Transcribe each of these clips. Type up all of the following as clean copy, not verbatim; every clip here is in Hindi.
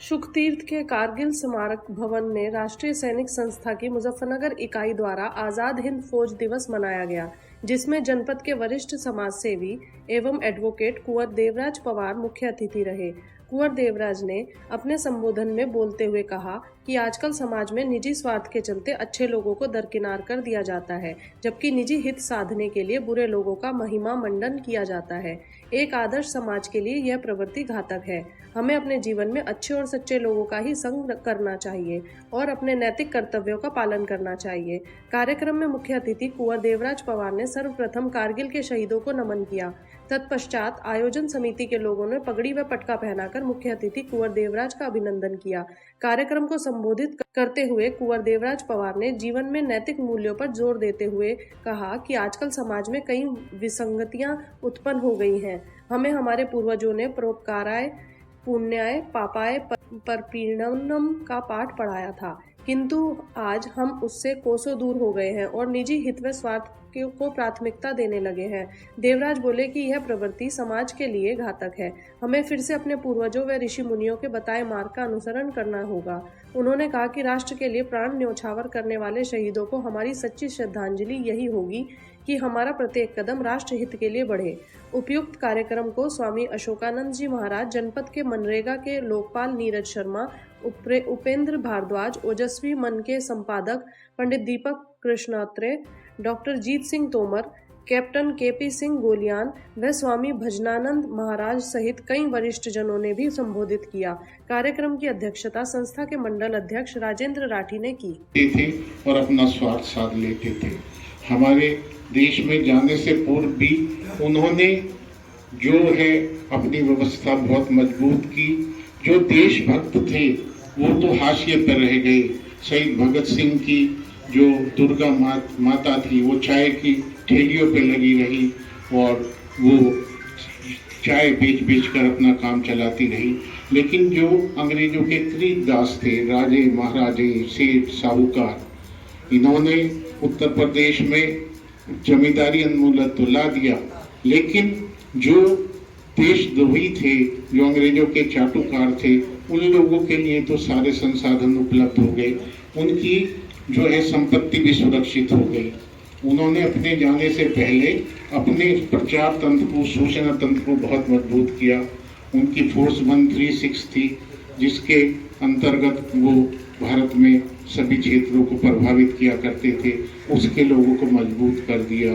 शुकतीर्थ के कारगिल स्मारक भवन में राष्ट्रीय सैनिक संस्था की मुजफ्फरनगर इकाई द्वारा आज़ाद हिंद फौज दिवस मनाया गया, जिसमें जनपद के वरिष्ठ समाजसेवी एवं एडवोकेट कुंवर देवराज पवार मुख्य अतिथि रहे। कुंवर देवराज ने अपने संबोधन में बोलते हुए कहा कि आजकल समाज में निजी स्वार्थ के चलते अच्छे लोगों को दरकिनार कर दिया जाता है, जबकि निजी हित साधने के लिए बुरे लोगों का महिमा मंडन किया जाता है। एक आदर्श समाज के लिए यह प्रवृत्ति घातक है। हमें अपने जीवन में अच्छे और सच्चे लोगों का ही संग करना चाहिए और अपने नैतिक कर्तव्यों का पालन करना चाहिए। कार्यक्रम में मुख्य अतिथि कुंवर देवराज पवार ने सर्वप्रथम कारगिल के शहीदों को नमन किया। तत्पश्चात आयोजन समिति के लोगों ने पगड़ी व पटका पहनाकर मुख्य अतिथि कुंवर देवराज का अभिनंदन किया। कार्यक्रम को संबोधित करते हुए कुंवर देवराज पवार ने जीवन में नैतिक मूल्यों पर जोर देते हुए कहा कि आजकल समाज में कई विसंगतियां उत्पन्न हो गई हैं। हमें हमारे पूर्वजों ने परोपकाराय पुण्याय पापाय परपीड़नम का पाठ पढ़ाया था, किंतु आज हम उससे कोसों दूर हो गए हैं और निजी हित व स्वार्थ को प्राथमिकता देने लगे हैं। देवराज बोले कि यह प्रवृत्ति समाज के लिए घातक है। हमें फिर से अपने पूर्वजों व ऋषि मुनियों के बताए मार्ग का अनुसरण करना होगा। उन्होंने कहा कि राष्ट्र के लिए प्राण न्यौछावर करने वाले शहीदों को हमारी सच्ची श्रद्धांजलि यही होगी कि हमारा प्रत्येक कदम राष्ट्र हित के लिए बढ़े। उपयुक्त कार्यक्रम को स्वामी अशोकानंद जी महाराज, जनपद के मनरेगा के लोकपाल नीरज शर्मा, उपेंद्र भारद्वाज, ओजस्वी मन के संपादक पंडित दीपक कृष्णात्रे, डॉक्टर जीत सिंह तोमर, कैप्टन केपी सिंह गोलियान व स्वामी भजनानंद महाराज सहित कई वरिष्ठ जनों ने भी संबोधित किया। कार्यक्रम की अध्यक्षता संस्था के मंडल अध्यक्ष राजेंद्र राठी ने की थे और अपना स्वार्थ साध लेते थे। हमारे देश में जाने से पूर्व भी उन्होंने जो है अपनी व्यवस्था बहुत मजबूत की। जो देशभक्त थे वो तो हाशिए पर रह गए। शहीद भगत सिंह की जो दुर्गा माता थी वो चाय की ठेलियों पे लगी रही और वो चाय बेच कर अपना काम चलाती रही। लेकिन जो अंग्रेजों के कृतदास थे, राजे महाराजे सेठ साहूकार, इन्होंने उत्तर प्रदेश में जमींदारी उन्मूलन तो ला दिया, लेकिन जो देशद्रोही थे, जो अंग्रेजों के चाटुकार थे, उन लोगों के लिए तो सारे संसाधन उपलब्ध हो गए। उनकी जो है संपत्ति भी सुरक्षित हो गई। उन्होंने अपने जाने से पहले अपने प्रचार तंत्र को, सूचना तंत्र को बहुत मजबूत किया। उनकी फोर्स 136 थी, जिसके अंतर्गत वो भारत में सभी क्षेत्रों को प्रभावित किया करते थे। उसके लोगों को मजबूत कर दिया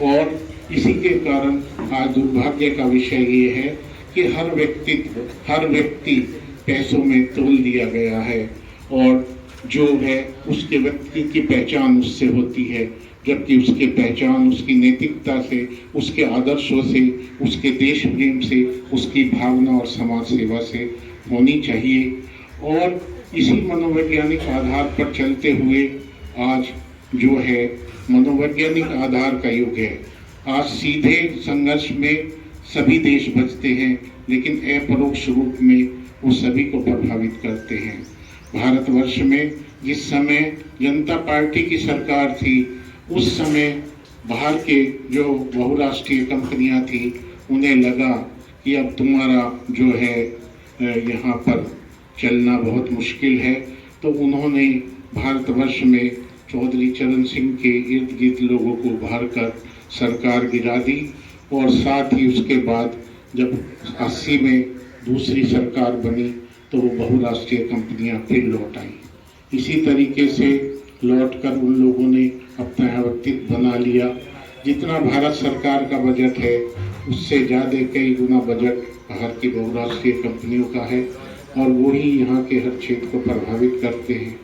और इसी के कारण आज दुर्भाग्य का विषय ये है कि हर व्यक्ति पैसों में तोल दिया गया है और जो है उसके व्यक्ति की पहचान उससे होती है, जबकि उसकी पहचान उसकी नैतिकता से, उसके आदर्शों से, उसके देश प्रेम से, उसकी भावना और समाज सेवा से होनी चाहिए। और इसी मनोवैज्ञानिक आधार पर चलते हुए आज जो है मनोवैज्ञानिक आधार का युग है। आज सीधे संघर्ष में सभी देश बचते हैं, लेकिन अपरोक्ष रूप में वो सभी को प्रभावित करते हैं। भारतवर्ष में जिस समय जनता पार्टी की सरकार थी, उस समय बाहर के जो बहुराष्ट्रीय कंपनियां थी, उन्हें लगा कि अब तुम्हारा जो है यहाँ पर चलना बहुत मुश्किल है, तो उन्होंने भारतवर्ष में चौधरी चरण सिंह के इर्द गिर्द लोगों को भर कर सरकार गिरा दी और साथ ही उसके बाद जब 80 में दूसरी सरकार बनी तो वो बहुराष्ट्रीय कंपनियां फिर लौट आई। इसी तरीके से लौटकर उन लोगों ने अपना व्यक्तित्व बना लिया। जितना भारत सरकार का बजट है उससे ज़्यादा कई गुना बजट बाहर की बहुराष्ट्रीय कंपनियों का है और वो ही यहाँ के हर क्षेत्र को प्रभावित करते हैं।